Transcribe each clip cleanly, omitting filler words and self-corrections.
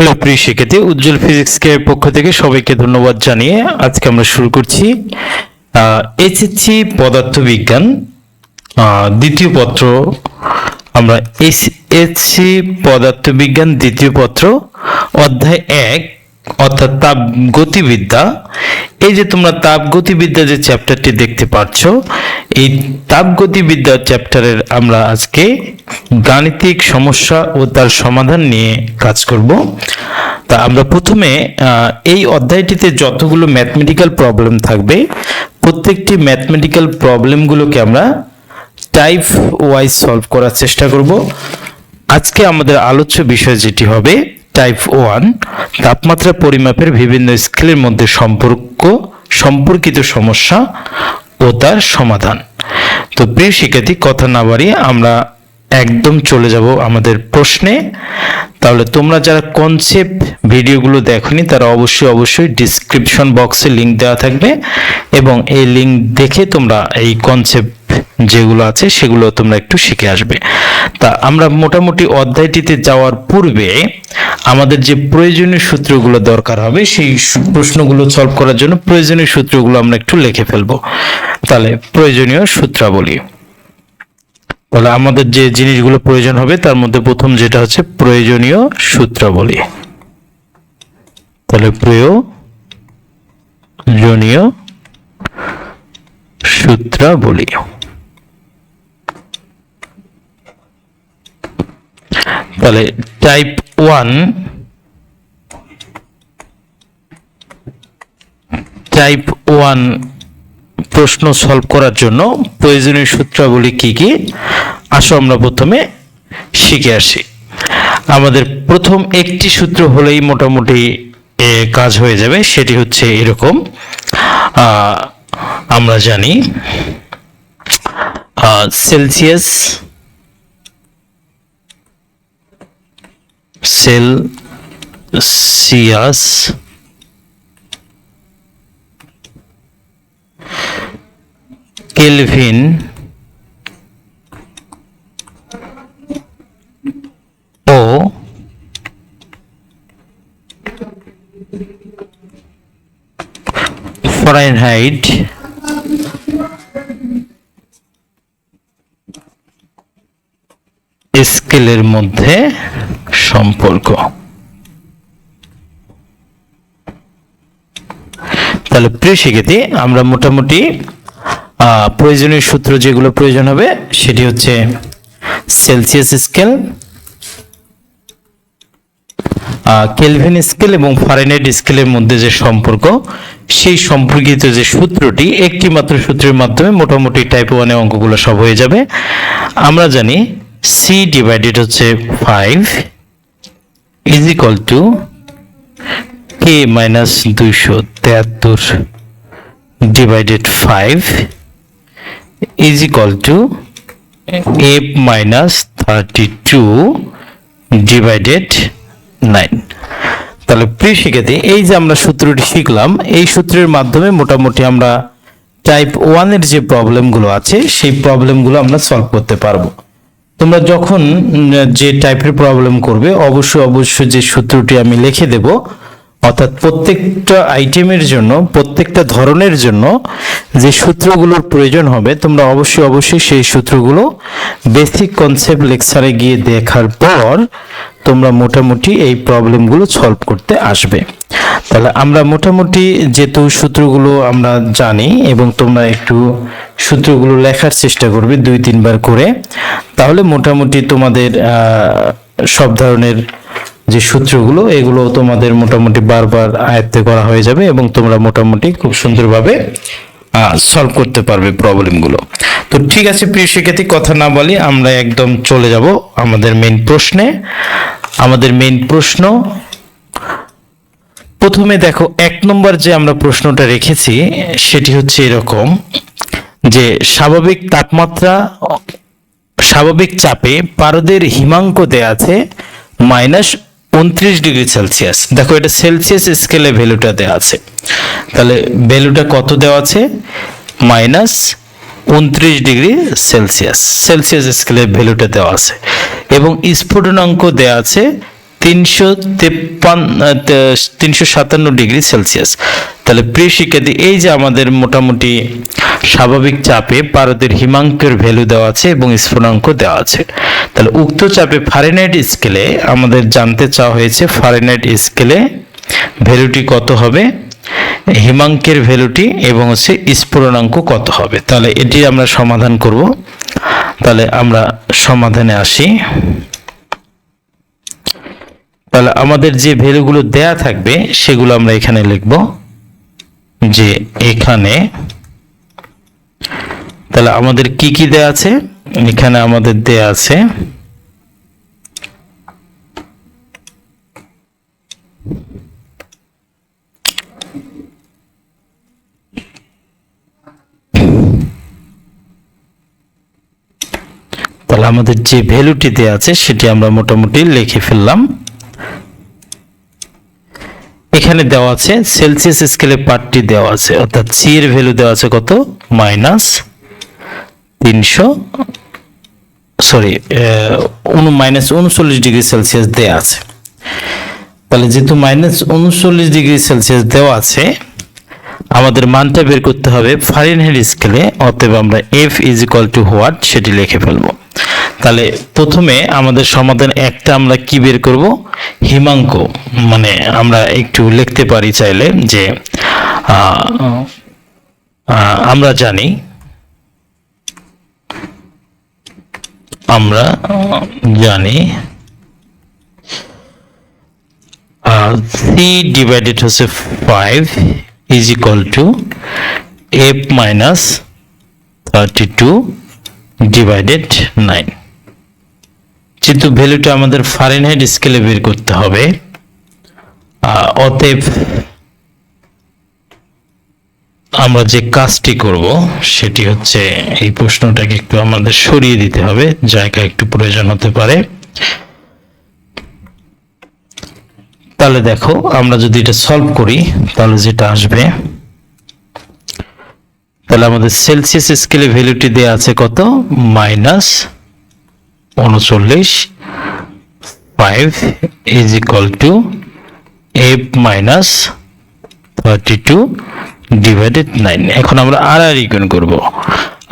Hello প্রিয় শিক্ষার্থী, উজ্জ্বল ফিজিক্সের পক্ষ থেকে সবাইকে ধন্যবাদ জানিয়ে আজকে আমরা শুরু করছি এইচএসসি পদার্থবিজ্ঞান দ্বিতীয় পত্র। আমরা এইচএসসি পদার্থবিজ্ঞান দ্বিতীয় পত্র অধ্যায় 1 অর্থাৎ তাপগতিবিদ্যা। এই যে তোমরা তাপগতিবিদ্যা যে চ্যাপ্টারটি দেখতে পাচ্ছ, এই তাপগতিবিদ্যা চ্যাপ্টারের আমরা আজকে গাণিতিক সমস্যা ও তার সমাধান নিয়ে কাজ করব। তা আমরা প্রথমে এই অধ্যায়টিতে যতগুলো ম্যাথমেটিক্যাল প্রবলেম থাকবে, প্রত্যেকটি ম্যাথমেটিক্যাল প্রবলেমগুলোকে আমরা টাইপ ওয়াইজ সলভ করার চেষ্টা করব। আজকে আমাদের আলোচ্য বিষয় যেটি হবে টাইপ 1, তাপমাত্রা পরিমাপের বিভিন্ন স্কেলের মধ্যে সম্পর্কিত সমস্যা ও তার সমাধান। তো প্রিয় শিক্ষার্থী, কথা না বাড়িয়ে আমরা একদম চলে যাব আমাদের প্রশ্নে। তাহলে তোমরা যারা কনসেপ্ট ভিডিওগুলো দেখোনি তারা অবশ্যই ডিসক্রিপশন বক্সে লিংক দেওয়া থাকবে এবং এই লিংক দেখে তোমরা এই কনসেপ্ট যেগুলো আছে সেগুলো তোমরা একটু শিখে আসবে। তা আমরা মোটামুটি অধ্যায়টিতে যাওয়ার পূর্বে আমাদের যে প্রয়োজনীয় সূত্রগুলো দরকার হবে সেই প্রশ্নগুলো সলভ করার জন্য প্রয়োজনীয় সূত্রগুলো আমরা একটু লিখে ফেলবো। তাহলে প্রয়োজনীয় সূত্রাবলী, তাহলে আমাদের যে জিনিসগুলো প্রয়োজন হবে তার মধ্যে প্রথম যেটা হচ্ছে প্রয়োজনীয় সূত্রাবলী। তাহলে প্রয়োজনীয় সূত্রাবলী। তাহলে টাইপ 1 প্রশ্ন সলভ করার জন্য প্রয়োজনীয় সূত্রাবলী কি কি, আসো আমরা প্রথমে শিখে আসি। আমাদের প্রথম একটি সূত্র হলেই মোটামুটি কাজ হয়ে যাবে। সেটি হচ্ছে এরকম, আমরা জানি সেলসিয়াস কেলভিন ও ফারেনহাইট স্কেলের মধ্যে সম্পর্ক। তাহলে প্রিয় শিক্ষার্থী, আমরা মোটামুটি প্রয়োজনীয় সূত্র যেগুলো প্রয়োজন হবে সেটি হচ্ছে সেলসিয়াস স্কেল, কেলভিন স্কেল এবং ফারেনহাইট স্কেলের মধ্যে যে সম্পর্ক, সেই সম্পর্কিত যে সূত্রটি একটি মাত্র সূত্রের মাধ্যমে মোটামুটি টাইপ 1 এর অঙ্কগুলো সব হয়ে যাবে। আমরা জানি C ডিভাইডেড হচ্ছে 5 is equal to K minus 273 divided 5 is equal to F minus 32 divided 9। তাহলে প্রিয় শিক্ষার্থী, এই যে আমরা সূত্রটি শিখলাম, এই সূত্রের মাধ্যমে মোটামুটি আমরা টাইপ 1 এর যে প্রবলেমগুলো আছে সেই প্রবলেমগুলো আমরা সলভ করতে পারবো। তোমরা যখন যে টাইপের প্রবলেম করবে অবশ্যই যে সূত্রটি আমি লিখে দেব, অর্থাৎ প্রত্যেকটা আইটেমের জন্য প্রত্যেকটা ধরনের জন্য যে সূত্রগুলোর প্রয়োজন হবে তোমরা অবশ্যই সেই সূত্রগুলো বেসিক কনসেপ্ট লেকচারে গিয়ে দেখার পর তোমরা মোটামুটি এই প্রবলেমগুলো সলভ করতে আসবে। তাহলে আমরা মোটামুটি যেহেতু সূত্রগুলো আমরা জানি এবং তোমরা একটু সূত্রগুলো লেখার চেষ্টা করবে 2-3 বার করে, তাহলে মোটামুটি তোমাদের সব ধরনের যে সূত্রগুলো এগুলো তোমাদের মোটামুটি বারবার আয়ত্তে করা হয়ে যাবে এবং তোমরা মোটামুটি খুব সুন্দরভাবে সলভ করতে পারবে প্রবলেমগুলো। তো ঠিক আছে প্রিয় শিক্ষার্থী, কথা না বলি আমরা একদম চলে যাব আমাদের মেইন প্রশ্নে। আমাদের মেইন প্রশ্ন প্রথমে দেখো 1 নম্বর যে আমরা প্রশ্নটা রেখেছি সেটি হচ্ছে এরকম যে স্বাভাবিক চাপে পারদের হিমাঙ্ক দেয়া আছে -29 ডিগ্রি সেলসিয়াস। দেখো এটা সেলসিয়াস স্কেলে ভ্যালুটা দেওয়া আছে, তাহলে ভ্যালুটা কত দেওয়া আছে? -29 ডিগ্রি সেলসিয়াস স্কেলে ভ্যালুটা দেওয়া আছে এবং স্ফুটনাঙ্ক দেওয়া আছে 357 ডিগ্রি সেলসিয়াস। তাহলে প্রিয় শিক্ষার্থী, এই যে আমাদের মোটামুটি স্বাভাবিক চাপে পারদের হিমাঙ্কের ভ্যালু দেওয়া আছে এবং স্ফুটনাঙ্ক দেওয়া আছে। তাহলে উক্ত চাপে ফারেনহাইট স্কেলে আমাদের জানতে চাওয়া হয়েছে ফারেনহাইট স্কেলে ভ্যালুটি কত হবে, হিমাঙ্কের ভ্যালুটি এবং হচ্ছে স্ফুটনাঙ্ক কত হবে। তাহলে এটি আমরা সমাধান করব। তাহলে আমরা সমাধানে আসি। তাহলে আমাদের যে ভ্যালুগুলো দেয়া থাকবে সেগুলো আমরা এখানে লিখব, যে এখানে তাহলে আমাদের কি কি দেয়া আছে, এখানে আমাদের দেয়া আছে তাহলে আমাদের যে ভ্যালুটি দেয়া আছে সেটি আমরা মোটামুটি লিখে ফেললাম। এখানে দেওয়া আছে সেলসিয়াস স্কেলে পার্টটি দেওয়া আছে, অর্থাৎ সি এর ভ্যালু দেওয়া আছে কত, -39 ডিগ্রি সেলসিয়াস দেওয়া আছে। তাহলে যেহেতু -39 ডিগ্রি সেলসিয়াস দেওয়া আছে, আমাদের মানটা বের করতে হবে ফারেনহাইট স্কেলে। অতএব আমরা F = হোয়াট সেটি লিখে ফেলবো। তাহলে প্রথমে আমাদের সমাধান একটা আমরা কি বের করব, হিমাঙ্ক। মানে আমরা একটু লিখতে পারি চাইলে যে আমরা জানি C ডিভাইডেড হচ্ছে 5 = F - 32 ডিভাইডেড 9। যেহেতু ভ্যালুটা আমাদের ফারেনহাইট স্কেলে বের করতে হবে, অতএব আমরা যে কাজটি করব সেটি হচ্ছে এই প্রশ্নটাকে একটু আমাদের সরিয়ে দিতে হবে, জায়গা একটু প্রয়োজন হতে পারে। তাহলে দেখো, আমরা যদি এটা সলভ করি তাহলে যেটা আসবে, তাহলে আমাদের সেলসিয়াস স্কেলে ভ্যালুটি দেওয়া আছে কত, -39 5 = F - 32 ডিভাইডেড 9। এখন আমরা আর গুণ করব।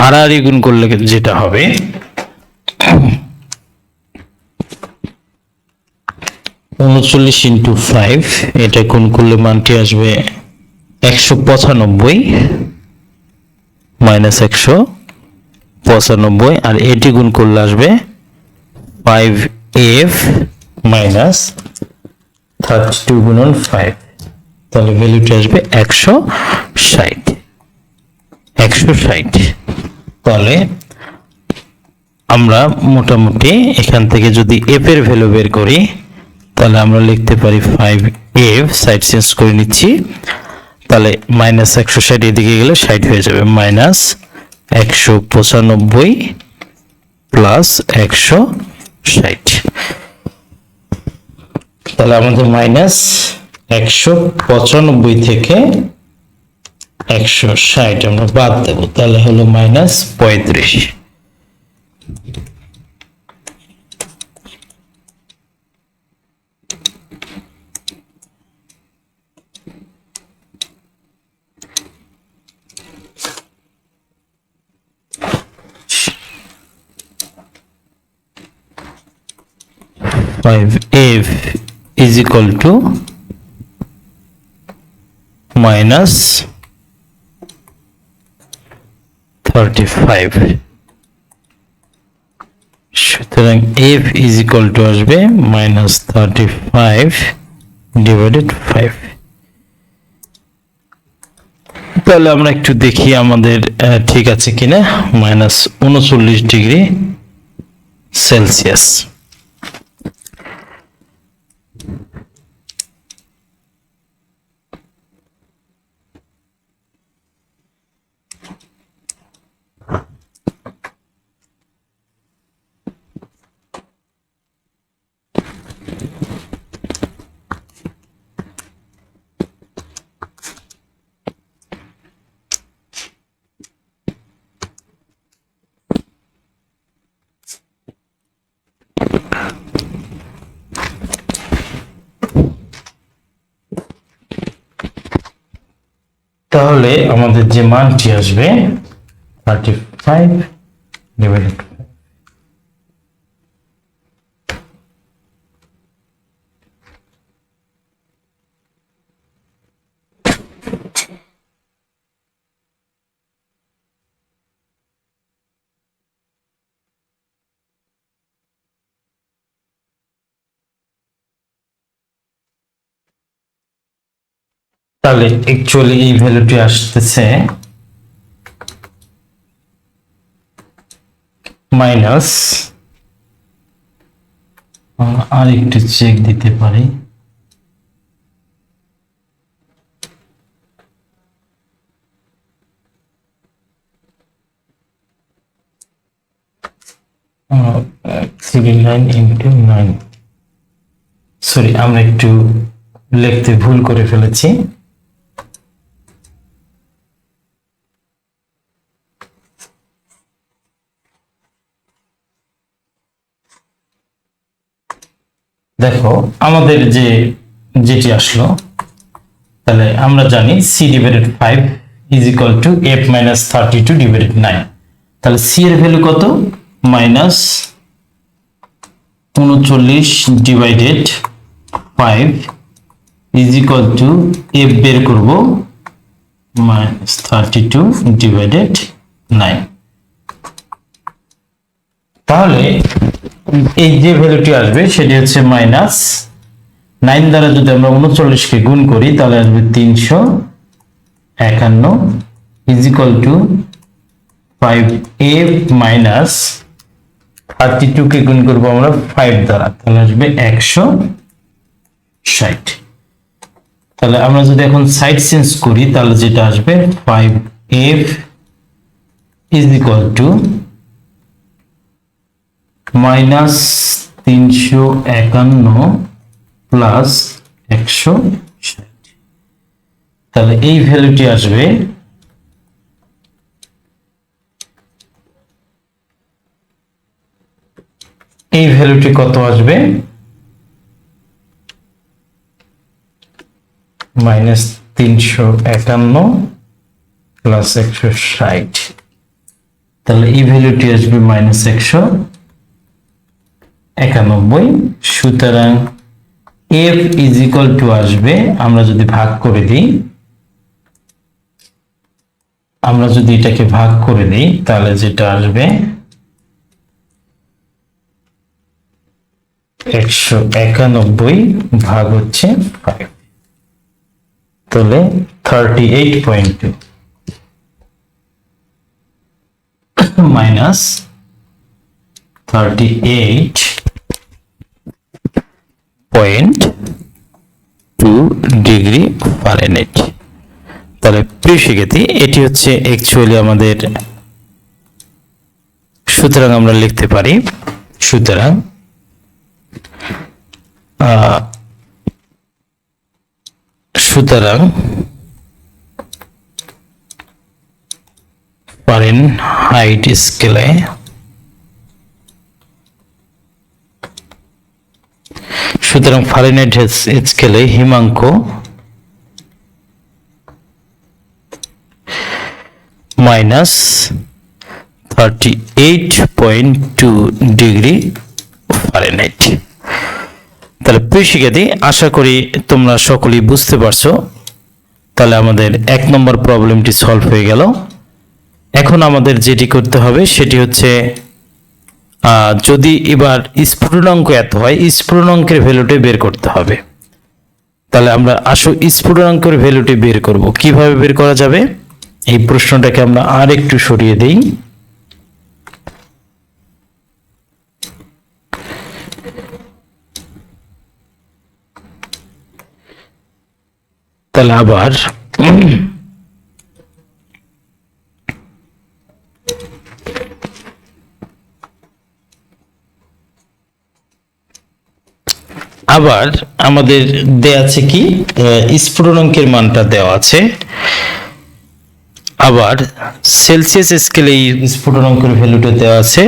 আর গুণ করলে যেটা হবে, 39 × 5, এটা গুণ করলে মানটি আসবে 195 -195, আর এটি গুণ করলে আসবে 5F - 32 গুণন 5। তাহলে ভ্যালুটি আসবে 160। তাহলে আমরা মোটামুটি এখান থেকে যদি F এর ভ্যালু বের করি তাহলে আমরা লিখতে পারি 5F, সাইড চেঞ্জ করে নিচ্ছি। তাহলে -160 এদিকে গেলে 60 হয়ে যাবে, -195 প্লাস 160। তাহলে আমাদের -195 থেকে 160 আমরা বাদ দেব, তাহলে হলো -35। F = -35। সুতরাং F = আসবে -35 ডিভাইডেড 5। তাহলে আমরা একটু দেখি আমাদের ঠিক আছে কিনা, -39 ডিগ্রি সেলসিয়াস। তাহলে আমাদের যে মানটি আসবে 35 ডিভাইডেড তাহলে অ্যাকচুয়ালি এই ভ্যালুটি আসতেছে মাইনাস, আর একটু চেক দিতে পারি, সরি আমরা একটু লিখতে ভুল করে ফেলেছি। দেখো আমাদের যেটি আসলো, তাহলে আমরা জানি c divided 5 is equal to f minus 32 divided 9। তাহলে c এর ভ্যালু কত? Minus 39 divided 5 is equal to f বের করব মাইনাস 32 ডিভাইডেড 9। তাহলে এই যে ভ্যালুটি আসবে সেটি হচ্ছে মাইনাস 9 দ্বারা যদি আমরা 39 কে গুণ করি তাহলে আসবে 351 is equal to 5f minus 32 কে গুণ করবো আমরা 5 দ্বারা, তাহলে আসবে 160। তাহলে আমরা যদি এখন সাইড চেঞ্জ করি তাহলে যেটা আসবে 5f is equal to minus 351 plus 160। তাহলে এই ভ্যালুটি আসবে কত আসবে? Minus 351 plus 160। তাহলে এই ভ্যালুটি আসবে মাইনাস 191। সুতরাং f ইজ ইকুয়াল টু আসবে, আমরা যদি ভাগ করে দিই, আমরা যদি এটাকে ভাগ করে দিই তাহলে যেটা আসবে 191 ভাগ হচ্ছে 5, তাহলে 38.2 মাইনাস 38.2 ডিগ্রি ফারেনহাইট। তাহলে প্রিয় শিক্ষার্থী এটি হচ্ছে অ্যাকচুয়ালি আমাদের, সুতরাং আমরা লিখতে পারি সুতরাং ফারেনহাইট স্কেলে হিমাঙ্ক মাইনাস 38.2 ডিগ্রি ফারেনহাইট। তাহলে প্রিয় শিক্ষার্থী আশা করি তোমরা সকলেই বুঝতে পারছো। তাহলে আমাদের 1 নম্বর প্রবলেমটি সলভ হয়ে গেল। এখন আমাদের যেটি করতে হবে সেটি হচ্ছে যদি এবার স্ফুটনাঙ্ক এত হয়, স্ফুটনাঙ্কের ভ্যালুটি বের করতে হবে। তাহলে আমরা স্ফুটনাঙ্কের ভ্যালুটি বের করব। কিভাবে বের করা যাবে? এই প্রশ্নটাকে আমরা আর একটু সরিয়ে দেই। তাহলে আবার আমাদের দেয়া আছে কি, স্ফুটনাঙ্কের মানটা দেওয়া আছে। আবার সেলসিয়াস স্কেলে স্ফুটনাঙ্কের ভ্যালুটা দেওয়া আছে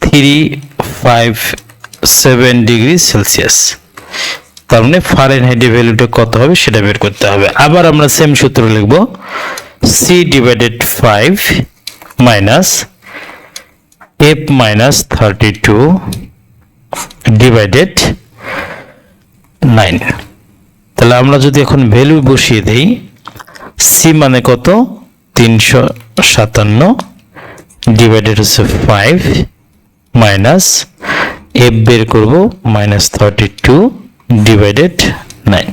357 ডিগ্রি সেলসিয়াস। তার মানে ফারেনহাইটের ভ্যালুটা কত হবে সেটা বের করতে হবে। আবার আমরা সেম সূত্র লিখব, C divided 5 minus F minus 32 divided 9। তাহলে আমরা যদি এখন ভ্যালু বসিয়ে দেই, সি মানে কত 357 ডিভাইডেড হচ্ছে 5 মাইনাস এফ বের করব মাইনাস 32 ডিভাইডেড 9।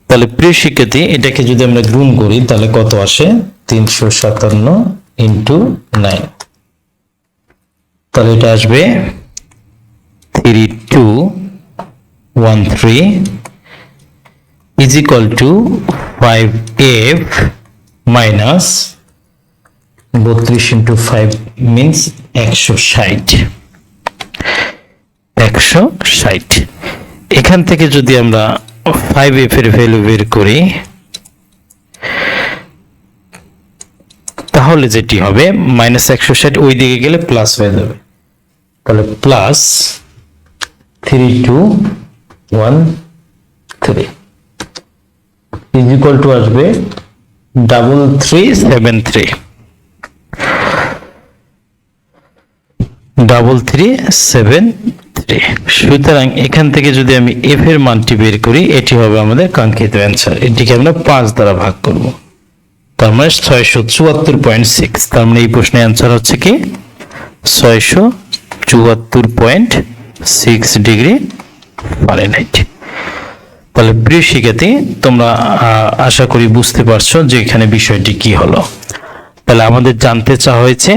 তাহলে প্রিয় শিক্ষার্থী, এটাকে যদি আমরা গুণ করি তাহলে কত আসে 357 ইন্টু 9, তাহলে এটা আসবে 3213 is equal to 5f minus 32 into 5 means 160। এখান থেকে যদি আমরা 5f এর ভ্যালু বের করি তাহলে যেটি হবে মাইনাস 160 ওই দিকে গেলে প্লাস হয়ে যাবে, তাহলে প্লাস 3213 is equal to আসবে 3373। সুতরাং এখান থেকে যদি আমি এফ এর মানটি বের করি এটি হবে আমাদের কাঙ্ক্ষিত অ্যান্সার। এটিকে আমরা 5 দ্বারা ভাগ করব, তার মানে 674.6। তার মানে এই প্রশ্নের অ্যান্সার হচ্ছে কি 674.6 ডিগ্রি ফারেনহাইট। তাহলে প্রিয় শিক্ষার্থী, তোমরা আশা করি বুঝতে পারছো যে এখানে বিষয়টি কি হলো। তাহলে আমাদের জানতে চাওয়া হয়েছে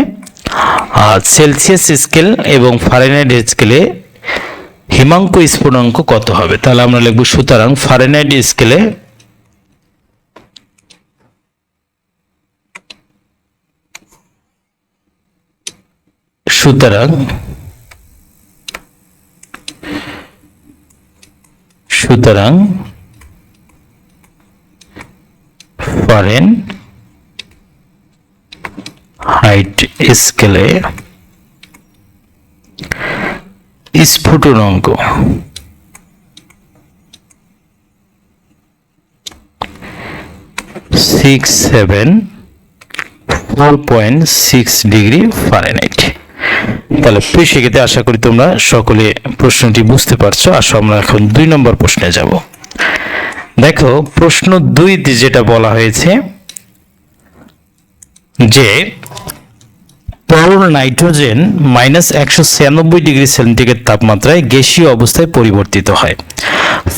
সেলসিয়াস স্কেল এবং ফারেনহাইট স্কেলে হিমাঙ্ক স্ফুটনাঙ্ক কত হবে। তাহলে আমরা লিখব, সুতরাং ফারেনহাইট স্কেলে ফারেনহাইট স্কেলে স্ফুটনাঙ্ক 674.6 ডিগ্রি ফারেনহাইট। তাহলে প্রিয় শিক্ষার্থী, আশা করি তোমরা সকলে প্রশ্নটি বুঝতে পারছো। আসো আমরা এখন 2 নম্বর প্রশ্নে যাব। দেখো, প্রশ্ন 2 যেটা বলা হয়েছে যে তরল নাইট্রোজেন মাইনাস 196 ডিগ্রি সেন্টিগ্রেড তাপমাত্রায় গ্যাসীয় অবস্থায় পরিবর্তিত হয়।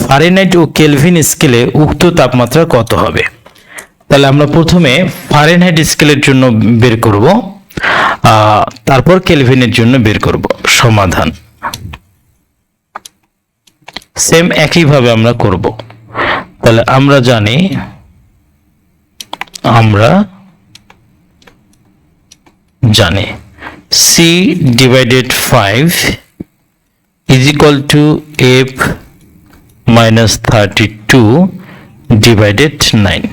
ফারেনহাইট ও কেলভিন স্কেলে উক্ত তাপমাত্রা কত হবে? তাহলে আমরা প্রথমে ফারেনহাইট স্কেলের জন্য বের করব, তারপর কেলভিনের জন্য বের করব। সমাধান সেম একইভাবে আমরা করব। তাহলে আমরা জানি C divided 5 is equal to F minus 32 divided 9।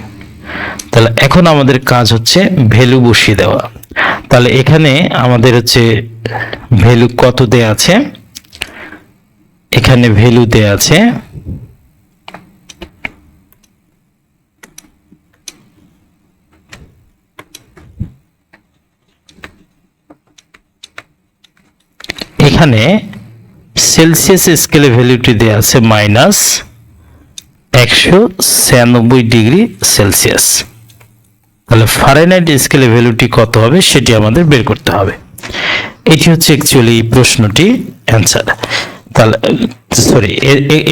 তাহলে এখন আমাদের কাজ হচ্ছে ভ্যালু বসিয়ে দেওয়া। তাহলে এখানে আমাদের হচ্ছে ভ্যালু কত দেয়া আছে, এখানে ভ্যালু দেয়া আছে এখানে সেলসিয়াস স্কেলে ভ্যালুটি দেয়া আছে মাইনাস 196 ডিগ্রি সেলসিয়াস। তাহলে ফারেনহাইট স্কেলে ভ্যালুটি কত হবে সেটি আমাদের বের করতে হবে। এটি হচ্ছে অ্যাকচুয়ালি প্রশ্নটি অ্যান্সার। তাহলে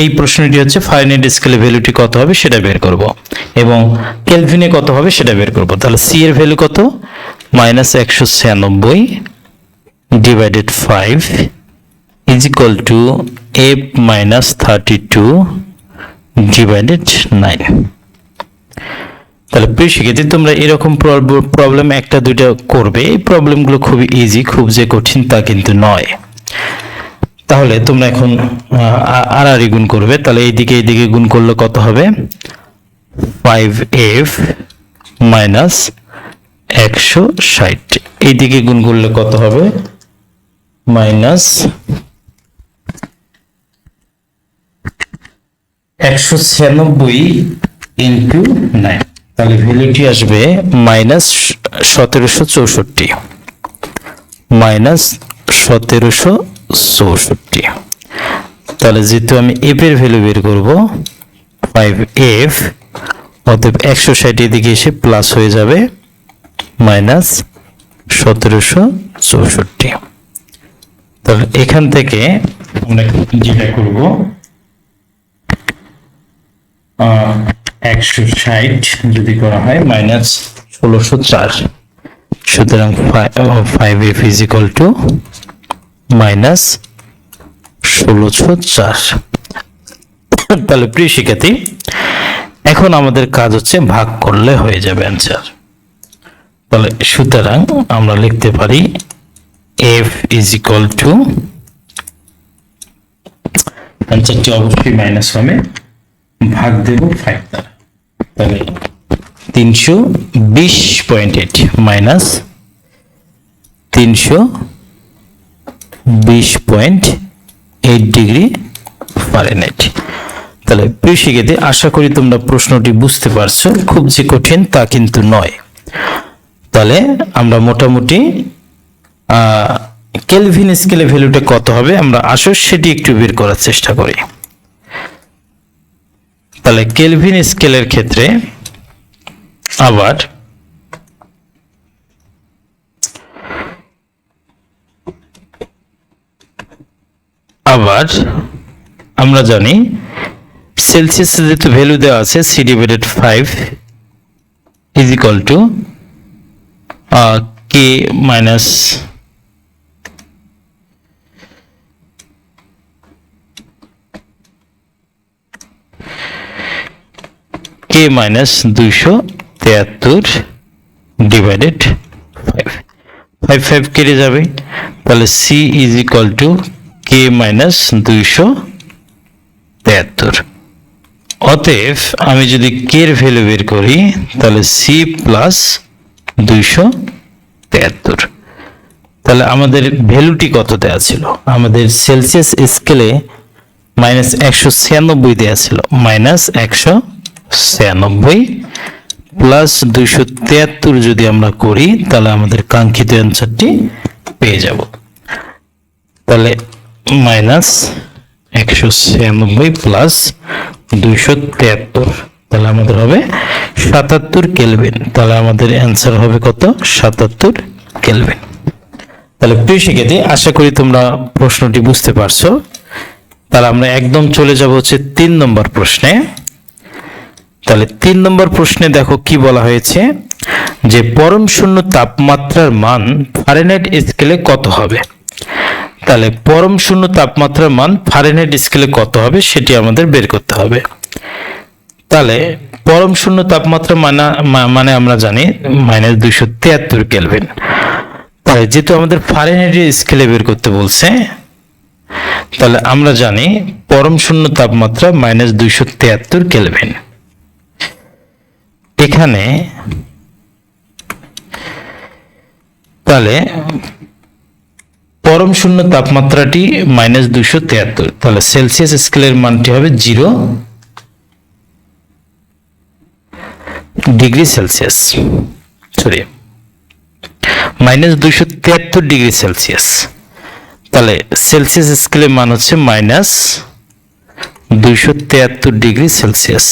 এই প্রশ্নটি হচ্ছে ফারেনহাইট স্কেলে ভ্যালুটি কত হবে সেটা বের করব এবং কেলভিনে কত হবে সেটা বের করব। তাহলে সি এর ভ্যালু কত, minus 196 divided 5 is equal to F minus 32 divided 9। তাহলে প্রিয় শিক্ষার্থী, তোমরা এরকম প্রবলেম একটা দুইটা করবে। এই প্রবলেমগুলো খুবই ইজি, খুব যে কঠিন তা কিন্তু নয়। তাহলে তোমরা এখন আর গুণ করবে। তাহলে এইদিকে গুণ করলে কত হবে, 5F minus 160। এইদিকে গুণ করলে কত হবে, মাইনাস 196 ইন্টু 9, তাহলে ভ্যালুটি আসবে -1764, -1764। তাহলে যেহেতু আমি এফ এর ভ্যালু বের করব 5f, অতএব 160 এদিকে এসে প্লাস হয়ে যাবে -1764। তাহলে এখান থেকে আমরা যেটা করব 160 যদি করা হয় -1604, সুতরাং 5f ইজ ইকুয়াল টু -1604। তাহলে প্রিয় শিক্ষার্থী, এখন আমাদের কাজ হচ্ছে ভাগ করলে হয়ে যাবে অ্যান্সার। তাহলে সুতরাং আমরা লিখতে পারি f ইজ ইকুয়াল টু, অ্যান্সারটি অবশ্যই মাইনাস হবে, ভাগ দেব 5 দ্বারা। তাহলে 320.8 মাইনাস 320.8 ডিগ্রি ফারেনহাইট। তাহলে প্রিয় শিক্ষার্থী, আশা করি তোমরা প্রশ্নটি বুঝতে পারছো, খুব যে কঠিন তা কিন্তু নয়। তাহলে আমরা মোটামুটি কেলভিন স্কেলে ভ্যালুটা কত হবে আমরা আসো সেটি একটু বের করার চেষ্টা করি। তাহলে কেলভিন স্কেলের ক্ষেত্রে আবার আমরা জানি সেলসিয়াসে যেহেতু ভ্যালু দেওয়া আছে c/5 is equal to k minus -273 divided 5, 5 কেটে যাবে। তাহলে c is equal to k -273। অতএব আমি যদি k এর ভ্যালু বের করি তাহলে c প্লাস 273। তাহলে আমাদের ভ্যালুটি কত দেওয়া ছিল? আমাদের সেলসিয়াস স্কেলে -196 দেওয়া ছিল, -196 প্লাস 273 যদি আমরা করি তাহলে আমাদের কাঙ্ক্ষিত অ্যান্সারটি পেয়ে যাব। তাহলে -196 প্লাস 273, তাহলে আমাদের হবে 77 কেলভিন। তাহলে আমাদের অ্যান্সার হবে কত? 77 কেলভিন। তাহলে প্রিয় শিক্ষার্থী, আশা করি তোমরা প্রশ্নটি বুঝতে পারছো। তাহলে আমরা একদম চলে যাব হচ্ছে 3 নম্বর প্রশ্নে। তাহলে 3 নম্বর প্রশ্নে দেখো কি বলা হয়েছে, যে পরম শূন্য তাপমাত্রার মান ফারেনহাইট স্কেলে কত হবে। তাহলে পরম শূন্য তাপমাত্রার মান ফারেনহাইট স্কেলে কত হবে সেটি আমাদের বের করতে হবে। তাহলে পরম শূন্য তাপমাত্রা মানে আমরা জানি -273 কেলভিন। তাহলে যেহেতু আমাদের ফারেনহাইট স্কেলে বের করতে বলছে, তাহলে আমরা জানি পরম শূন্য তাপমাত্রা -273 কেলভিন। এখানে তাহলে পরম শূন্য তাপমাত্রাটি -273, তাহলে সেলসিয়াস স্কেলের মানটি হবে 0 degree Celsius, sorry -273 degree Celsius. তাহলে সেলসিয়াস স্কেলের মান হচ্ছে -273 ডিগ্রি সেলসিয়াস।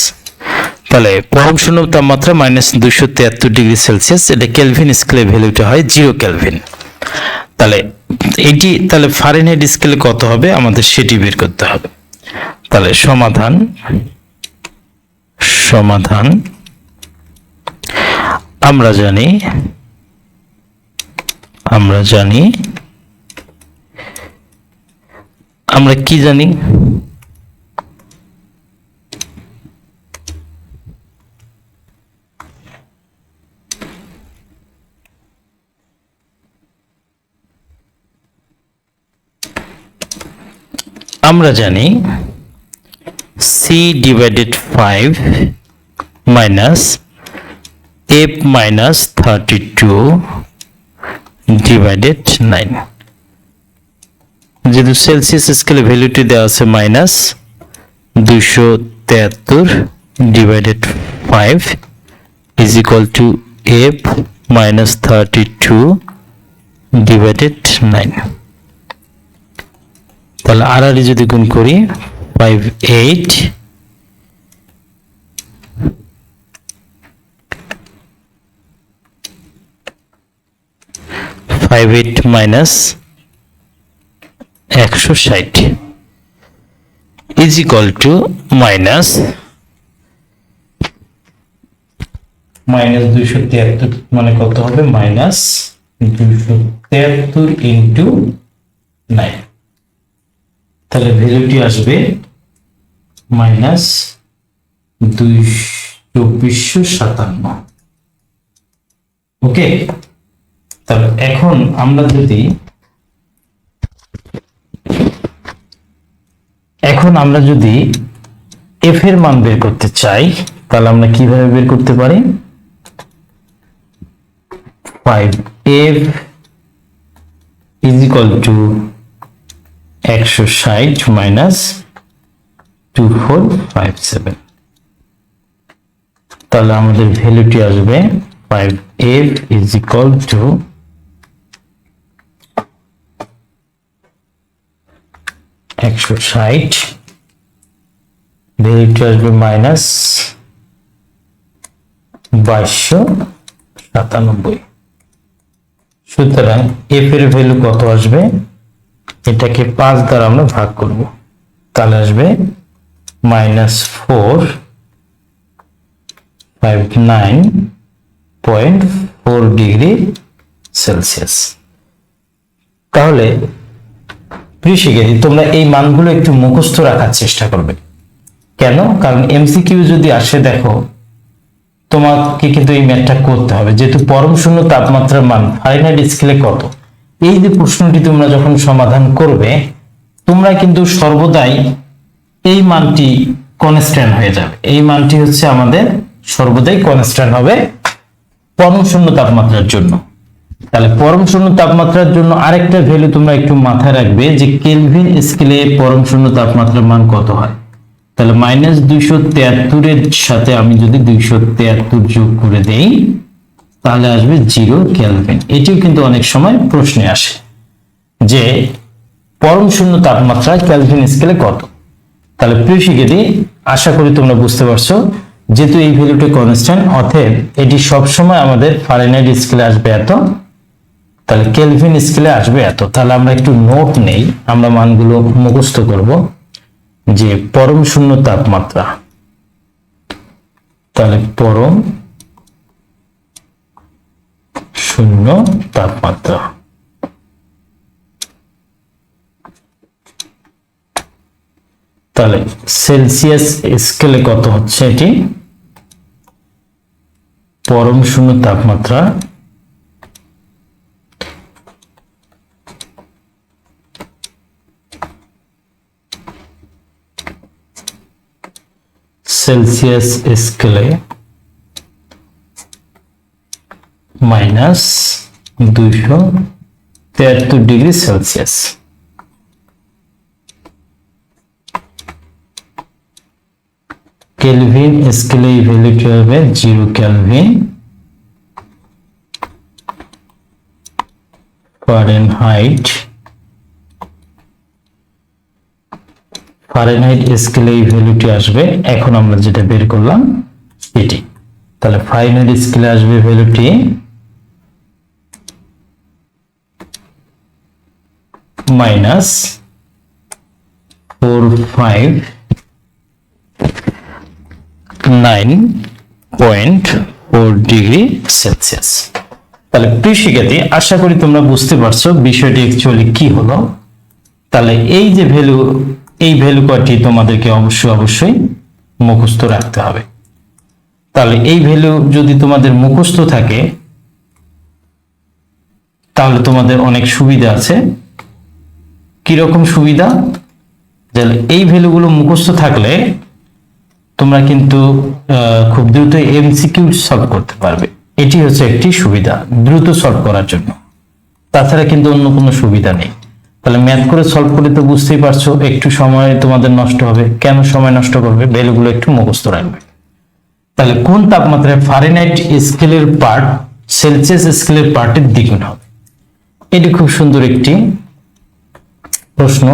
তাহলে পরম শূন্য তাপমাত্রা -273 ডিগ্রি সেলসিয়াস, এটা কেলভিন স্কেলের ভ্যালুটা হয় 0 কেলভিন। তাহলে এটি তাহলে ফারেনহাইট স্কেলে কত হবে আমাদের সেটি বের করতে হবে। তাহলে সমাধান আমরা জানি আমরা কি জানি, আমরা জানি c/5 মাইনাস f -32 ডিভাইডেড 9। যেহেতু সেলসিয়াস স্কেলে ভ্যালুটি দেওয়া আছে -273 273 divided 5 is equal to f minus 32 divided 9। তাহলে আর যদি গুণ করি 58 minus 160 is equal to minus 273 মানে কত হবে মাইনাস 273 ইন্টু 9। তাহলে ভ্যালুটি আসবে মাইনাস 2457। ওকে, তাহলে এখন আমরা যদি f এর মান বের করতে চাই তাহলে আমরা কিভাবে বের করতে পারি? 5f is equal to 160 minus 2457। তাহলে আমাদের ভ্যালুটি আসবে 5f ইজ ইকুয়াল টু 160, ভ্যালুটি আসবে মাইনাস 2297। সুতরাং f এর ভ্যালু কত আসবে? এটাকে 5 দ্বারা আমরা ভাগ করব, তাহলে আসবে মাইনাস 459.4 ডিগ্রি সেলসিয়াস। তাহলে প্রিয় শিক্ষার্থী, তোমরা এই মানগুলো একটু মুখস্থ রাখার চেষ্টা করবে। কেন? কারণ এমসিকিউ যদি আসে, দেখো তোমাকে কিন্তু এই ম্যাথটা করতে হবে, যেহেতু পরম শূন্য তাপমাত্রার মান ফারেনহাইট স্কেলে কত। এই যে প্রশ্নটি তোমরা যখন সমাধান করবে, তোমরা কিন্তু সর্বদাই এই মানটি কনস্ট্যান্ট হয়ে যাবে। এই মানটি হচ্ছে আমাদের সর্বদাই কনস্ট্যান্ট হবে পরম শূন্য তাপমাত্রার জন্য। তাহলে পরম শূন্য তাপমাত্রার জন্য আরেকটা ভ্যালু তোমরা একটু মাথায় রাখবে, যে কেলভিন স্কেলে পরম শূন্য তাপমাত্রার মান কত হয়। তাহলে মাইনাস 273 এর সাথে আমি যদি 273 যোগ করে দেই তাহলে আসবে 0 কেলভিন। এটিও কিন্তু অনেক সময় প্রশ্নে আসে যে পরম শূন্য তাপমাত্রা কেলভিন স্কেলে কত। তাহলে প্রিয় শিক্ষার্থী, আশা করি তোমরা বুঝতে পারছো, যেহেতু এই ভ্যালুটি কনস্ট্যান্ট, অতএব এটি সবসময় আমাদের ফারেনহাইট স্কেলে আসবে এত, তাহলে কেলভিন স্কেলে আসবে এত। তাহলে আমরা একটু নোট নেই, আমরা মানগুলো মুখস্থ করব। যে পরম শূন্য তাপমাত্রা, তাহলে পরম শূন্য তাপমাত্রা তাহলে সেলসিয়াস স্কেলে কত হচ্ছে এটি? পরম শূন্য তাপমাত্রা সেলসিয়াস স্কেলে মাইনাস 273 ডিগ্রি সেলসিয়াস। কেলভিন স্কেলে এই ভ্যালুটি হবে 0 কেলভিন। ফারেনহাইট স্কেলে এই ভ্যালুটি আসবে, এখন আমরা যেটা বের করলাম এটি। তাহলে ফারেনহাইট স্কেলে আসবে ভ্যালুটি মাইনাস 459.4 ডিগ্রি সেলসিয়াস। তাহলে প্রিয় শিক্ষার্থী, আশা করি তোমরা বুঝতে পারছো বিষয়টি অ্যাকচুয়ালি কি হলো। তাহলে এই যে ভ্যালু, এই ভ্যালু কয়টি তোমাদেরকে অবশ্যই মুখস্থ রাখতে হবে। তাহলে এই ভ্যালু যদি তোমাদের মুখস্থ থাকে তাহলে তোমাদের অনেক সুবিধা আছে। কিরকম সুবিধা? এই ভ্যালুগুলো মুখস্থ থাকলে তোমরা কিন্তু খুব দ্রুত এমসিকিউ সলভ করতে পারবে। এটি হচ্ছে একটি সুবিধা দ্রুত সলভ করার জন্য, তাছাড়া কিন্তু অন্য কোনো সুবিধা নেই। তাহলে ম্যাথ করে সলভ করে তো বুঝতেই পারছো একটু সময় তোমাদের নষ্ট হবে। কেন সময় নষ্ট করবে? ভ্যালুগুলো একটু মুখস্থ রাখবে। তাহলে কোন তাপমাত্রায় ফারেনহাইট স্কেলের পার্ট সেলসিয়াস স্কেলের পার্টের দ্বিগুণ হবে? এটি খুব সুন্দর একটি প্রশ্ন।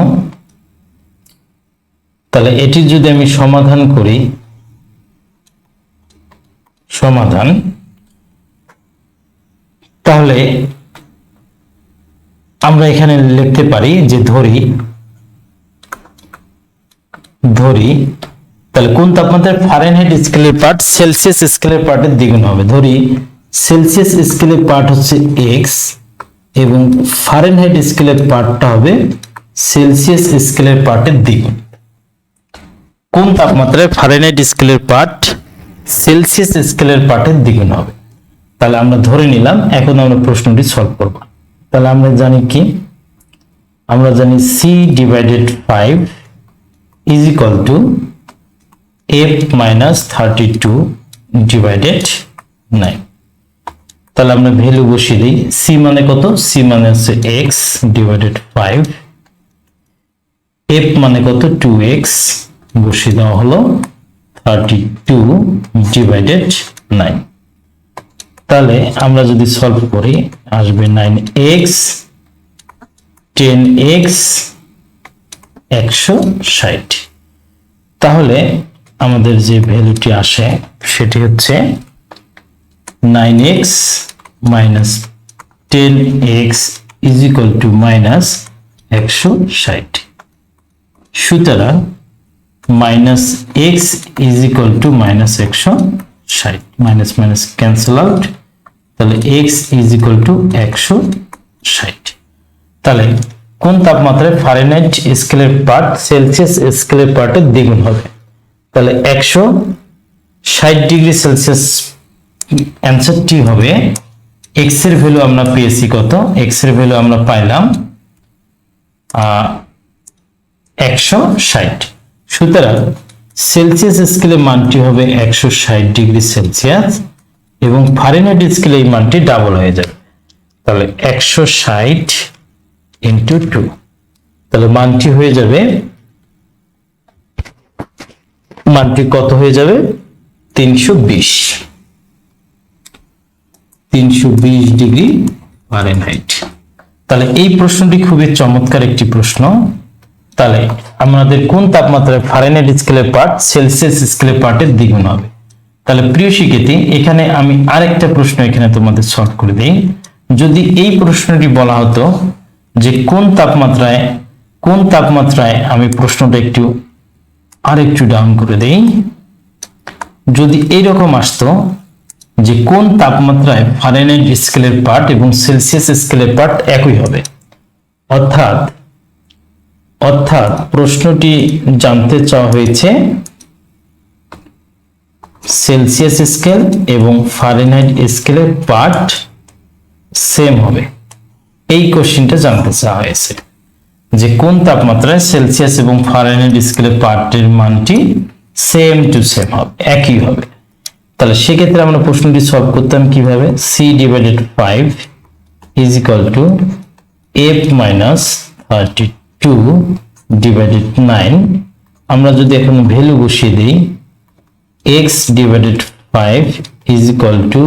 তাহলে এটি যদি আমি সমাধান করি, সমাধান, তাহলে আমরা এখানে লিখতে পারি যে ধরি তাহলে কোন তাপমাত্রায় ফারেনহাইট স্কেলের পার্ট সেলসিয়াস স্কেলের পার্টের দ্বিগুণ হবে? ধরি সেলসিয়াস স্কেলের পার্ট হচ্ছে x এবং ফারেনহাইট স্কেলের পার্টটা হবে সেলসিয়াস স্কেলের পার্টের দ্বিগুণ। কোন তাপমাত্রায় ফারেনহাইট স্কেলের পার্ট সেলসিয়াস স্কেলের পার্টের দ্বিগুণ হবে? তাহলে আমরা ধরে নিলাম, এখন আমরা প্রশ্নটি সলভ করব। তাহলে আমরা জানি কি? আমরা জানি C/5 is equal to F-32/9। তাহলে আমরা ভ্যালু বসিয়ে দিই। C মানে কত? C মানে হচ্ছে x/5, F মানে কত? 2x, বসিয়ে দেওয়া হলো 32/9। তাহলে আমরা যদি সলভ করি আসবে 9x 10x 160। তাহলে আমাদের যে ভ্যালুটি আসে সেটি হচ্ছে 9x minus 10x is equal to minus 160। সুতরাং minus x is equal to minus 160, minus minus cancel out, তাহলে x is equal to 160। তাহলে কোন তাপমাত্রায় ফারেনহাইট স্কেলের পার্ট সেলসিয়াস স্কেলের পার্টের দ্বিগুণ হবে? তাহলে 160 ডিগ্রি সেলসিয়াস অ্যান্সারটি হবে। x এর ভ্যালু আমরা পেয়েছি কত? x এর ভ্যালু আমরা পাইলাম 160। সুতরাং সেলসিয়াস স্কেলের মানটি হবে 160 ডিগ্রি সেলসিয়াস এবং ফারেনহাইট স্কেলে এই মানটি ডাবল হয়ে যাবে। তাহলে 160 into 2, তাহলে মানটি হয়ে যাবে, মানটি কত হয়ে যাবে? 320 ডিগ্রি ফারেনহাইট। তাহলে এই প্রশ্নটি খুবই চমৎকার একটি প্রশ্ন। তাহলে আমাদের কোন তাপমাত্রায় ফারেনহাইট স্কেলের পার্ট সেলসিয়াস স্কেলের পার্টের দ্বিগুণ হবে? তাহলে প্রিয় শিক্ষার্থী, এখানে আমি আরেকটা প্রশ্ন এখানে তোমাদের সলভ করে দিই। যদি এই প্রশ্নটি বলা হতো যে কোন তাপমাত্রায় আমি প্রশ্নটা আরেকটু ডাউন করে দেই। যদি এইরকম আসতো যে কোন তাপমাত্রায় ফারেনহাইট স্কেলের পার্ট এবং সেলসিয়াস স্কেলের পার্ট একই হবে, অর্থাৎ প্রশ্নটি জানতে চাওয়া হয়েছে সেলসিয়াস স্কেল এবং ফারেনহাইট স্কেলের পার্ট সেম হবে, এই কোশ্চেনটা জানতে চাওয়া হয়েছে যে কোন তাপমাত্রায় সেলসিয়াস এবং ফারেনহাইট স্কেলের পার্টের মানটি সেম টু সেম হবে, একই হবে। তাহলে সেক্ষেত্রে আমরা প্রশ্নটি সলভ করতাম কিভাবে? C/5 is equal to F-32/9। আমরা যদি এখন ভ্যালু বসিয়ে দিই, x/5 is equal to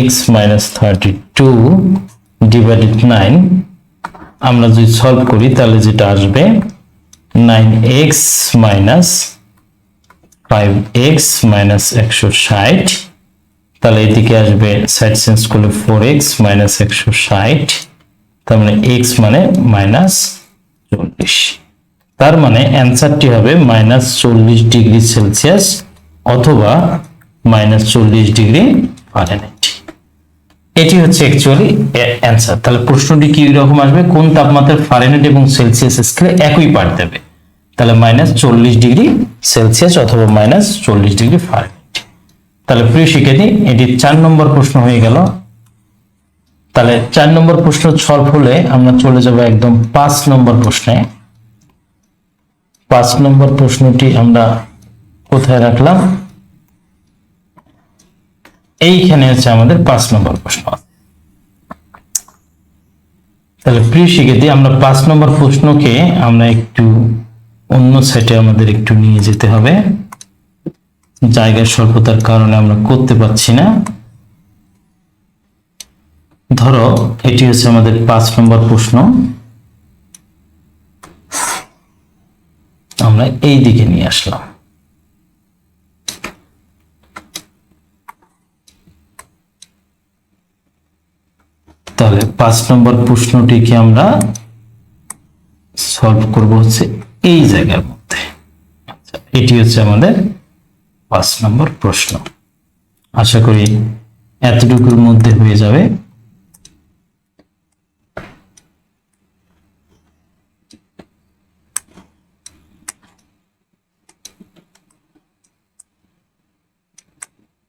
x minus 32/9। আমরা যদি সলভ করি তাহলে যেটা আসবে 9x minus 5x minus 160। তাহলে এদিকে আসবে সাইড চেঞ্জ করলে 4x minus 160, তার মানে x মানে -40। তার মানে অ্যান্সারটি হবে -40 ডিগ্রি সেলসিয়াস অথবা -40 ডিগ্রি ফারেনহাইট। এটি হচ্ছে অ্যাকচুয়ালি অ্যান্সার। তাহলে প্রশ্নটি কি রকম আসবে? কোন তাপমাত্রায় ফারেনহাইট এবং সেলসিয়াস স্কেলে একই পার্ট দেবে? তাহলে -40 ডিগ্রি সেলসিয়াস অথবা -40 ডিগ্রি ফারেনহাইট। তাহলে প্রিয় শিক্ষার্থী, এটি 4 নম্বর প্রশ্ন হয়ে গেল। তাহলে 4 নম্বর প্রশ্ন সলভ হলে আমরা চলে যাব একদম 5 নম্বর প্রশ্নে। 5 নম্বর প্রশ্নটি আমরা কোথায় রাখলাম? এইখানে হচ্ছে আমাদের 5 নম্বর প্রশ্ন। তাহলে প্রিয় শিক্ষার্থী, আমরা 5 নম্বর প্রশ্নকে আমরা একটু অন্য সাইডে আমাদের একটু নিয়ে যেতে হবে, জায়গার স্বল্পতার কারণে আমরা করতে পারছি না। ধরো এটি হচ্ছে আমাদের 5 নম্বর প্রশ্ন, আমরা এই দিকে নিয়ে আসলাম। তাহলে 5 নম্বর প্রশ্নটিকে আমরা সলভ করব হচ্ছে এই জায়গার মধ্যে। আচ্ছা, এটি হচ্ছে আমাদের 5 নম্বর প্রশ্ন। আশা করি এতটুকুর মধ্যে হয়ে যাবে।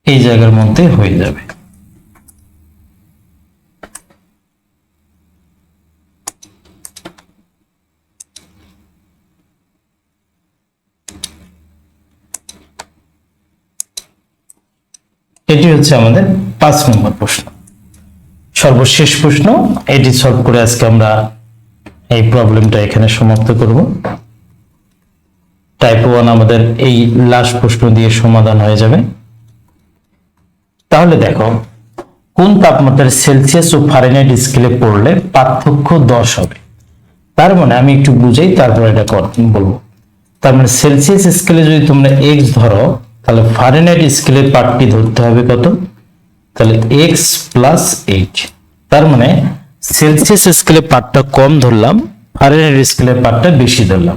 এই জায়গার মধ্যে হয়ে যাবে। এটি হচ্ছে আমাদের 5 নম্বর প্রশ্ন, সর্বশেষ প্রশ্ন। এটি সলভ করে আজকে আমরা এই প্রবলেমটা এখানে সমাপ্ত করব। টাইপ 1 আমাদের এই লাস্ট প্রশ্ন দিয়ে সমাধান হয়ে যাবে। তাহলে দেখো, কোন তাপমাত্রায় সেলসিয়াস ও ফারেনহাইট স্কেলে পড়লে পার্থক্য 10 হবে। তার মানে আমি একটু বুঝাই, তারপর এটা বলবো। তার মানে সেলসিয়াস স্কেলে যদি তোমরা x ধরো, তাহলে ফারেনহাইট স্কেলে পার্টটি ধরতে হবে কত? তাহলে x + 8। তার মানে সেলসিয়াস স্কেলে পার্টটা কম ধরলাম, ফারেনহাইট স্কেলে পার্টটা বেশি ধরলাম।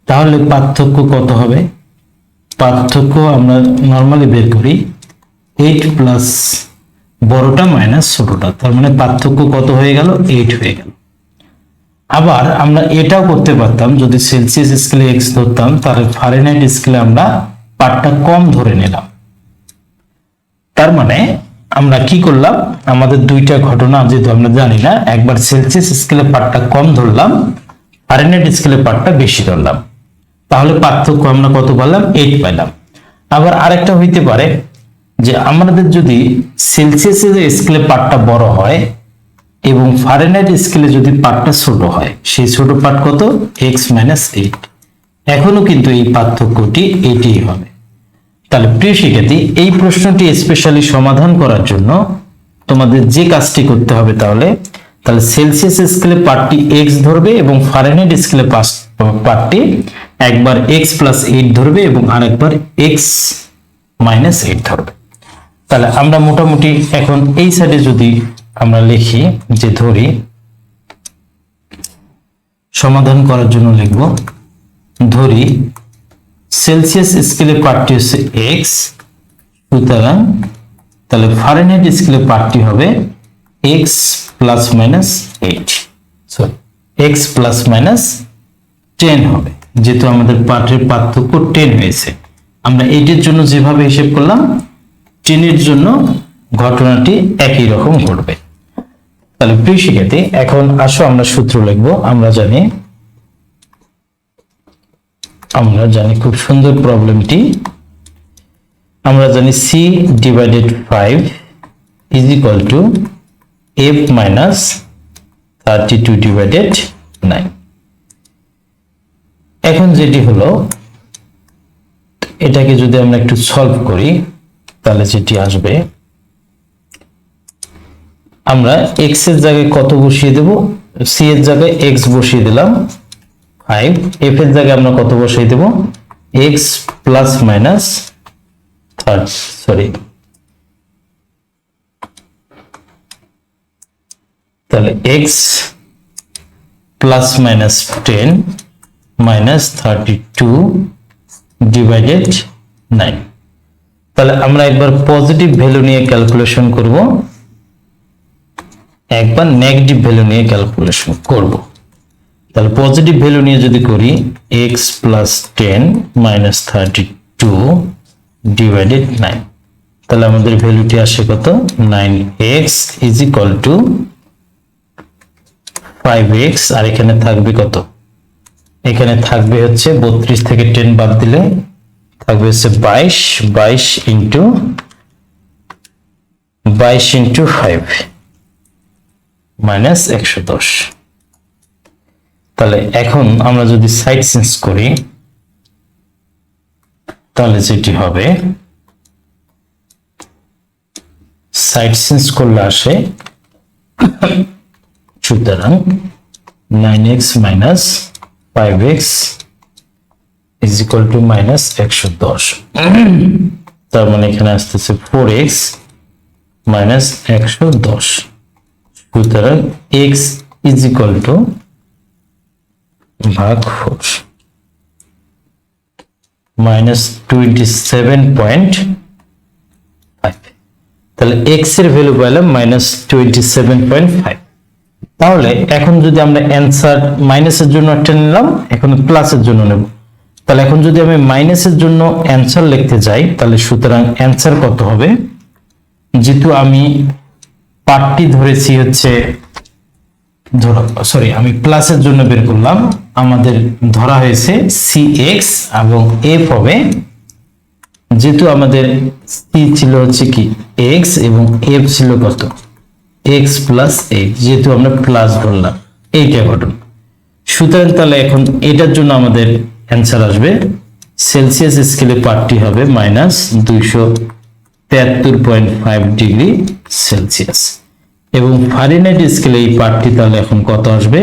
তাহলে পার্থক্য কত হবে? পার্থক্য আমরা নরমালি বের করি 8 প্লাস বড়টা মাইনাস ছোটটা, তার মানে পার্থক্য কত হয়ে গেল? 8 হয়ে গেল। আবার আমরা এটাও করতে পারতাম, যদি সেলসিয়াস স্কেলে x ধরতাম, তাহলে ফারেনহাইট স্কেলে আমরা পার্টটা কম ধরে নিলাম। তার মানে আমরা কি করলাম, আমাদের দুইটা ঘটনা যেহেতু আমরা জানি না, একবার সেলসিয়াস স্কেলে পার্টটা কম ধরলাম, ফারেনহাইট স্কেলে পার্টটা বেশি ধরলাম, তাহলে পার্থক্য আমরা কত পেলাম? 8 পেলাম। আবার আরেকটা হইতে পারে যে আমাদের যদি সেলসিয়াস স্কেলে পার্টটা বড় হয় এবং ফারেনহাইট স্কেলে যদি পার্টটা ছোট হয়, সেই ছোট পার্ট কত? x - 8। এখনো কিন্তু এই পার্থক্যটি এটাই হবে। তাহলে প্রিয় শিক্ষার্থী, এই প্রশ্নটি স্পেশালি সমাধান করার জন্য তোমাদের যে কাজটি করতে হবে, তাহলে সেলসিয়াস স্কেলে পার্টটি x ধরবে এবং ফারেনহাইট স্কেলে পার্টটি একবার x + 8 ধরবে এবং আরেকবার x - 8 ধরবে। তাহলে আমরা মোটামুটি এখন এই সাইডে যদি আমরা লিখি যে ধরি, সমাধান করার জন্য লিখব ধরি সেলসিয়াস স্কেলে পার্টটি হচ্ছে x, সুতরাং তাহলে ফারেনহাইট স্কেলে পার্টটি হবে x + 8, সরি x + 10 হবে, যেহেতু আমাদের পার্টের পার্থক্য 10 হয়েছে। আমরা 8 এর জন্য যেভাবে হিসেব করলাম, 10 এর জন্য ঘটনাটি একই রকম ঘটবে। তাহলে প্রিয় শিক্ষার্থী, এখন আসো আমরা সূত্র লিখব। আমরা জানি খুব সুন্দর প্রবলেমটি, আমরা জানি c/5 = f - 32/9। এখন যেটি হলো, এটাকে যদি আমরা একটু সলভ করি, তাহলে যেটি আসবে, আমরা x এর জায়গায় কত বসিয়ে দেব? c এর জায়গায় x বসিয়ে দিলাম 5, f এর জায়গায় আমরা কত বসিয়ে দেব? x + তাহলে x + 10 - 32/9। তাহলে আমরা একবার পজিটিভ ভ্যালু নিয়ে ক্যালকুলেশন করব, একবার নেগেটিভ ভ্যালু নিয়ে ক্যালকুলেশন করব। তাহলে পজিটিভ ভ্যালু নিয়ে যদি করি, x + 10 - 32/9, তাহলে আমাদের ভ্যালুটি আসে কত? 9x = 5x, আর এখানে থাকবে কত? এখানে থাকবে হচ্ছে 32 থেকে 10 বাদ দিলে থাকবে হচ্ছে 22 × 5 - 110। তাহলে এখন আমরা যদি সাইড চেঞ্জ করি তাহলে যেটি হবে, সাইড চেঞ্জ করলে আসে, সুতরাং 9x minus 5x is equal to minus 110। তার মানে এখানে আসতেছে 4x মাইনাস 110। সুতরাং x ইজ ইকুয়াল টু ভাগ 4 মাইনাস 27.5। তাহলে x এর ভ্যালু পেলাম মাইনাস 27.5। তাহলে এখন যদি আমরা অ্যান্সার মাইনাসের জন্য একটা নিলাম, এখন প্লাসের জন্য নেব। তাহলে এখন যদি আমি মাইনাসের জন্য অ্যান্সার লিখতে যাই তাহলে সুতরাং অ্যান্সার কত হবে, যেহেতু আমি পার্টটি ধরেছি হচ্ছে, আমি প্লাসের জন্য বের করলাম, আমাদের ধরা হয়েছে cx এবং f হবে, যেহেতু আমাদের c ছিল হচ্ছে কি x এবং f ছিল কত x প্লাস x, যেহেতু আমরা প্লাস ধরলাম, এইটা ঘটনা। সুতরাং তাহলে এখন এটার জন্য আমাদের অ্যান্সার আসবে, সেলসিয়াস স্কেলে পার্টটি হবে মাইনাস 273.5 ডিগ্রি সেলসিয়াস এবং ফারেনহাইট স্কেলে এই পার্টটি তাহলে এখন কত আসবে,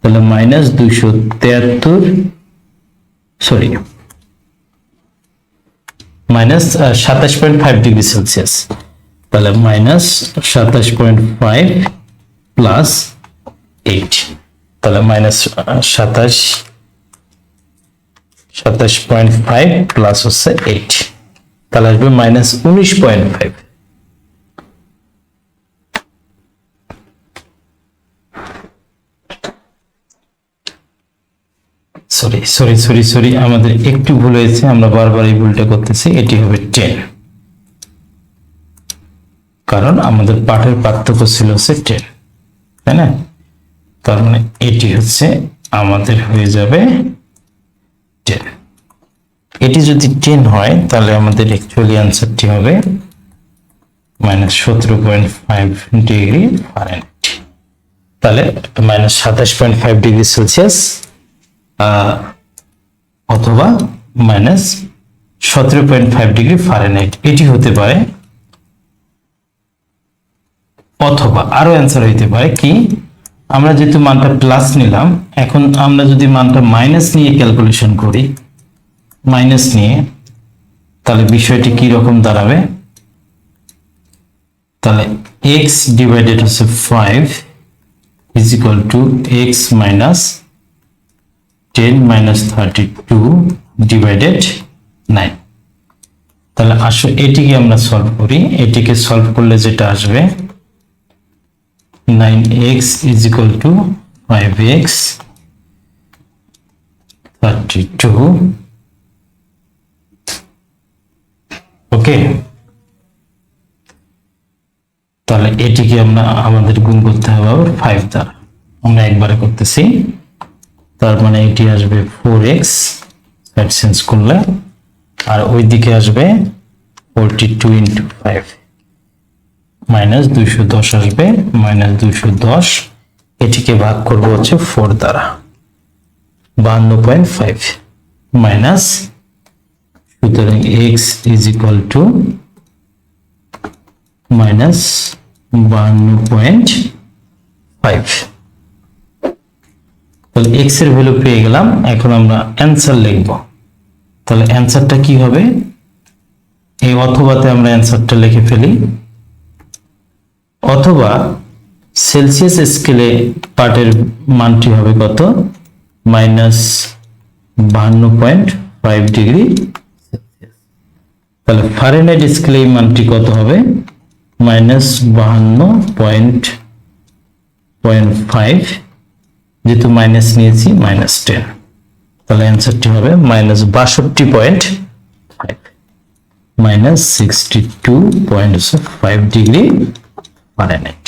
তাহলে মাইনাস 27.5 ডিগ্রি সেলসিয়াস। তাহলে মাইনাস 27.5 প্লাস 8, তাহলে মাইনাস 27.5 প্লাস হচ্ছে 8, তাহলে আসবে মাইনাস 19.5। সরি আমাদের একটু ভুল হয়েছে, আমরা বারবার এই ভুলটা করতেছি। এটি হবে 10, কারণ আমাদের পাঠের পার্থক্য ছিল হচ্ছে 10, তাই না? তার মানে এটি হচ্ছে আমাদের হয়ে যাবে 10। এটি যদি 10 হয় তাহলে আমাদের অ্যাকচুয়ালি অ্যান্সারটি হবে মাইনাস 17.5 ডিগ্রি ফারেনহাইট, তাহলে মাইনাস 27.5 ডিগ্রি সেলসিয়াস অথবা মাইনাস 17.5 ডিগ্রি ফারেনহাইট, এটি হতে পারে। অথবা আরো অ্যান্সার হইতে পারে কি, আমরা যেহেতু মানটা প্লাস নিলাম, এখন আমরা যদি মানটা মাইনাস নিয়ে ক্যালকুলেশন করি, মাইনাস নিয়ে, তাহলে বিষয়টি কি রকম দাঁড়াবে, তাহলে x ডিভাইডেড হচ্ছে 5 is equal to x minus 10 minus 32 divided 9। তাহলে আসলে এটিকে আমরা সলভ করি, এটিকে সলভ করলে যেটা আসবে 9x is equal to 5x 32। ওকে, তাহলে এটিকে আমাদের গুণ করতে হবে আবার 5 দ্বারা, আমরা একবারে করতেছি। তার মানে এটি আসবে 4x সাইড চেঞ্জ করলে, আর ওই দিকে আসবে 42 ইন্টু 5 মাইনাস 210 আসবে, মাইনাস 210, এটিকে ভাগ করবো হচ্ছে 4 দ্বারা, 52.5 মাইনাস, সুতরাং x is equal to minus 52.5। তাহলে x এর ভ্যালু পেয়ে গেলাম, এখন আমরা অ্যান্সার লিখব। তাহলে অ্যান্সারটা কি হবে, এই অথবাতে আমরা অ্যান্সারটা লিখে ফেলি, অথবা সেলসিয়াস স্কেলে পার্টের মানটি হবে কত, মাইনাস 52.5 ডিগ্রি সেলসিয়াস। তাহলে ফারেনহাইট স্কেলে এই মানটি কত হবে, মাইনাস 52.5, যেহেতু মাইনাস নিয়েছি মাইনাস 10, তাহলে অ্যান্সারটি হবে মাইনাস 62.5 মাইনাস 62.5 ডিগ্রি ফারেনহাইট।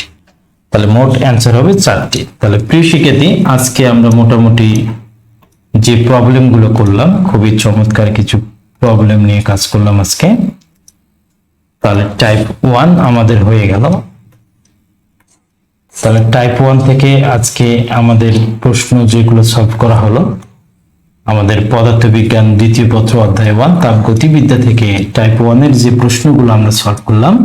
তাহলে মোট অ্যান্সার হবে 4টি। তাহলে প্রিয় শিক্ষার্থী, আজকে আমরা মোটামুটি যে প্রবলেমগুলো করলাম, খুবই চমৎকার কিছু প্রবলেম নিয়ে কাজ করলাম আজকে। তাহলে টাইপ 1 আমাদের হয়ে গেল। তাহলে টাইপ 1 থেকে আজকে আমাদের প্রশ্ন যেগুলো সলভ করা হলো, আমাদের পদার্থবিজ্ঞান দ্বিতীয় পত্র অধ্যায় 1 তাপগতিবিদ্যা থেকে টাইপ 1 এর যে প্রশ্নগুলো আমরা সলভ করলাম,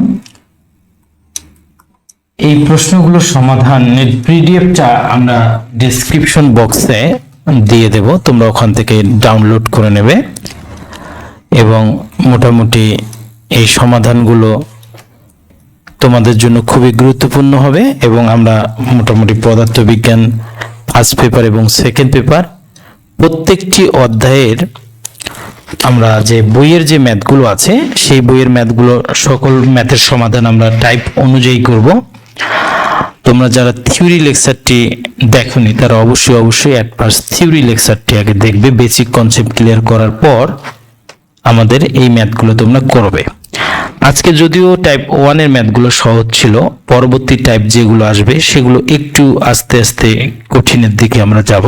এই প্রশ্নগুলোর সমাধানের পিডিএফটা আমরা ডেসক্রিপশন বক্সে দিয়ে দেব, তোমরা ওখান থেকে ডাউনলোড করে নেবে এবং মোটামুটি এই সমাধানগুলো তোমাদের জন্য খুবই গুরুত্বপূর্ণ হবে। এবং আমরা মোটামুটি পদার্থবিজ্ঞান ফার্স্ট পেপার এবং সেকেন্ড পেপার প্রত্যেকটি অধ্যায়ের আমরা যে বইয়ের যে ম্যাথগুলো আছে সেই বইয়ের ম্যাথগুলো সকল ম্যাথের সমাধান আমরা টাইপ অনুযায়ী করব। তোমরা যারা থিওরি লেকচারটি দেখোনি তারা অবশ্যই অ্যাট ফার্স্ট থিওরি লেকচারটি আগে দেখবে, বেসিক কনসেপ্ট ক্লিয়ার করার পর আমাদের এই ম্যাথগুলো তোমরা করবে। আজকে যদিও টাইপ 1 এর ম্যাথগুলো সহজ ছিল, পরবর্তী টাইপ যেগুলো আসবে সেগুলো একটু আস্তে আস্তে কঠিনের দিকে আমরা যাব।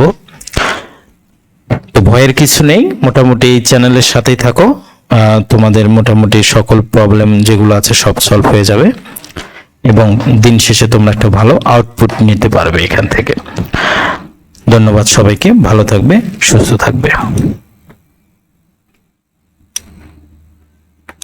তো ভয়ের কিছু নেই, মোটামুটি এই চ্যানেলের সাথেই থাকো, তোমাদের মোটামুটি সকল প্রবলেম যেগুলো আছে সব সলভ হয়ে যাবে এবং দিন শেষে তোমরা একটা ভালো আউটপুট নিতে পারবে এখান থেকে। ধন্যবাদ সবাইকে, ভালো থাকবে, সুস্থ থাকবে।